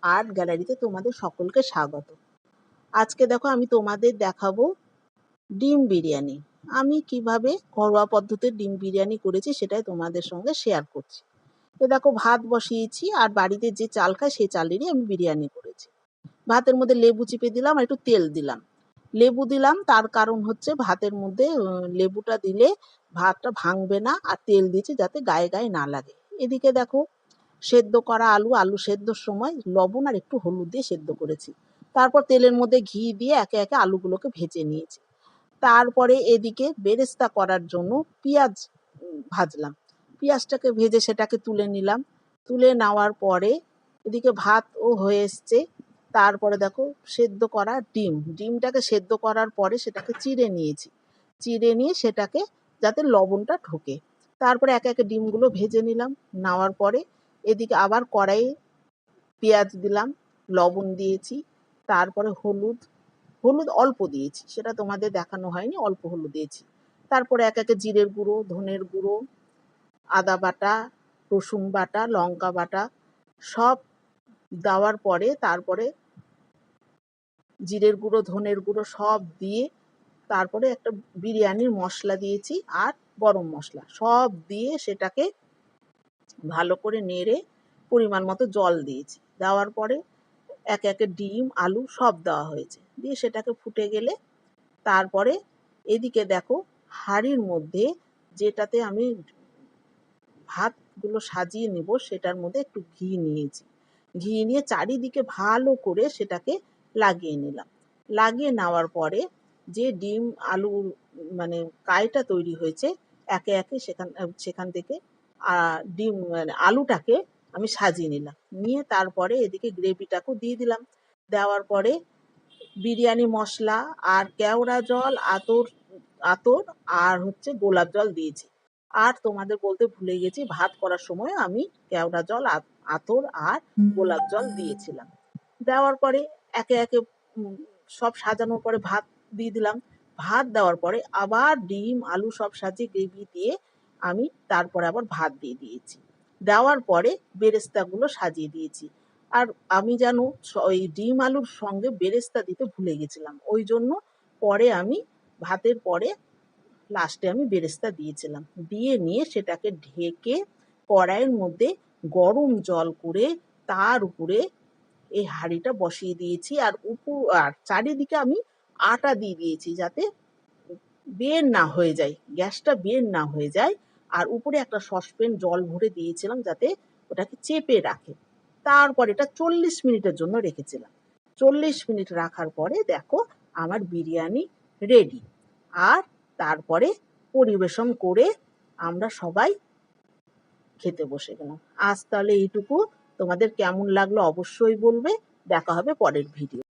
Art গ্যালারিতে তোমাদের সকলকে স্বাগত। আজকে দেখো আমি তোমাদের দেখাবো ডিম বিরিয়ানি। আমি কিভাবে ঘরোয়া পদ্ধতির ডিম বিরিয়ানি করেছি সেটাই তোমাদের সঙ্গে শেয়ার করছি। দেখো ভাত বসিয়েছি, আর বাড়িতে যে চাল খায় সেই চালেরই আমি বিরিয়ানি করেছি। ভাতের মধ্যে লেবু চিপে দিলাম, একটু তেল দিলাম। লেবু দিলাম তার কারণ হচ্ছে ভাতের মধ্যে লেবুটা দিলে ভাতটা ভাঙবে না, আর তেল দিয়েছি যাতে গায়ে গায়ে না লাগে। এদিকে দেখো সেদ্ধ করা আলু সেদ্ধর সময় লবণ আর একটু হলুদ দিয়ে সেদ্ধ করেছি। তারপর তেলের মধ্যে ঘি দিয়ে একে একে আলুগুলোকে ভেজে নিয়েছি। তারপরে এদিকে বেরেস্তা করার জন্য পেঁয়াজ ভাজলাম। পেঁয়াজটাকে ভেজে সেটাকে তুলে নিলাম। তুলে নেওয়ার পরে এদিকে ভাতও হয়ে এসছে। তারপরে দেখো সেদ্ধ করা ডিমটাকে সেদ্ধ করার পরে সেটাকে চিড়ে নিয়েছি। চিড়ে নিয়ে সেটাকে যাতে লবণটা ঢোকে, তারপরে একে একে ডিমগুলো ভেজে নিলাম। নেওয়ার পরে এদিকে আবার কড়াইয়ে পেঁয়াজ দিলাম, লবণ দিয়েছি, তারপরে হলুদ অল্প দিয়েছি, সেটা তোমাদের দেখানো হয়নি, অল্প হলুদ দিয়েছি। তারপরে একে একে জিরের গুঁড়ো, ধনের গুঁড়ো, আদা বাটা, রসুন বাটা, লঙ্কা বাটা সব দেওয়ার পরে তারপরে জিরের গুঁড়ো, ধনের গুঁড়ো সব দিয়ে তারপরে একটা বিরিয়ানির মশলা দিয়েছি, আর গরম মশলা সব দিয়ে সেটাকে ভালো করে নেড়ে পরিমাণ মতো জল দিয়েছি। দেওয়ার পরে একে একে ডিম আলু সব দেওয়া হয়েছে, দিয়ে সেটাকে ফুটে গেলে তারপরে এদিকে দেখো হাঁড়ির মধ্যে যেটাতে আমি ভাতগুলো সাজিয়ে নেব সেটার মধ্যে একটু ঘি নিয়েছি। ঘি নিয়ে চারিদিকে ভালো করে সেটাকে লাগিয়ে নিলাম। লাগিয়ে নেওয়ার পরে যে ডিম আলু মানে কাইটা তৈরি হয়েছে একে একে সেখান থেকে ডিম আলুটাকে আমি সাজিয়ে নিলাম। নিয়ে তারপরে এদিকে গ্রেভিটাকেও দিয়ে দিলাম। দেওয়ার পরে বিরিয়ানি মশলা আর কেওড়া জল, আতর আর হচ্ছে গোলাপ জল দিয়েছি। আর তোমাদের বলতে ভুলে গেছি, ভাত করার সময় আমি কেওড়া জল, আতর আর গোলাপ জল দিয়েছিলাম। দেওয়ার পরে একে একে সব সাজানোর পরে ভাত দিয়ে দিলাম। ভাত দেওয়ার পরে আবার ডিম আলু সব সাজিয়ে গ্রেভি দিয়ে আমি তারপরে আবার ভাত দিয়ে দিয়েছি। দেওয়ার পরে বেরেস্তাগুলো সাজিয়ে দিয়েছি। আর আমি যেন ওই ডিম আলুর সঙ্গে বেরেস্তা দিতে ভুলে গেছিলাম, ওই জন্য পরে আমি ভাতের পরে লাস্টে আমি বেরেস্তা দিয়েছিলাম। দিয়ে নিয়ে সেটাকে ঢেকে কড়াইয়ের মধ্যে গরম জল করে তার উপরে এই হাঁড়িটা বসিয়ে দিয়েছি। আর চারিদিকে আমি আটা দিয়ে দিয়েছি যাতে বের না হয়ে যায়, গ্যাসটা বের না হয়ে যায়। আর উপরে একটা সসপ্যান জল ভরে দিয়েছিলাম যাতে ওটাকে চেপে রাখে। তারপর এটা 40 মিনিটের জন্য রেখেছিলাম। 40 মিনিট রাখার পরে দেখো আমার বিরিয়ানি রেডি। আর তারপরে পরিবেশন করে আমরা সবাই খেতে বসে গেলাম। আজ তাহলে এইটুকু। তোমাদের কেমন লাগলো অবশ্যই বলবে। দেখা হবে পরের ভিডিও।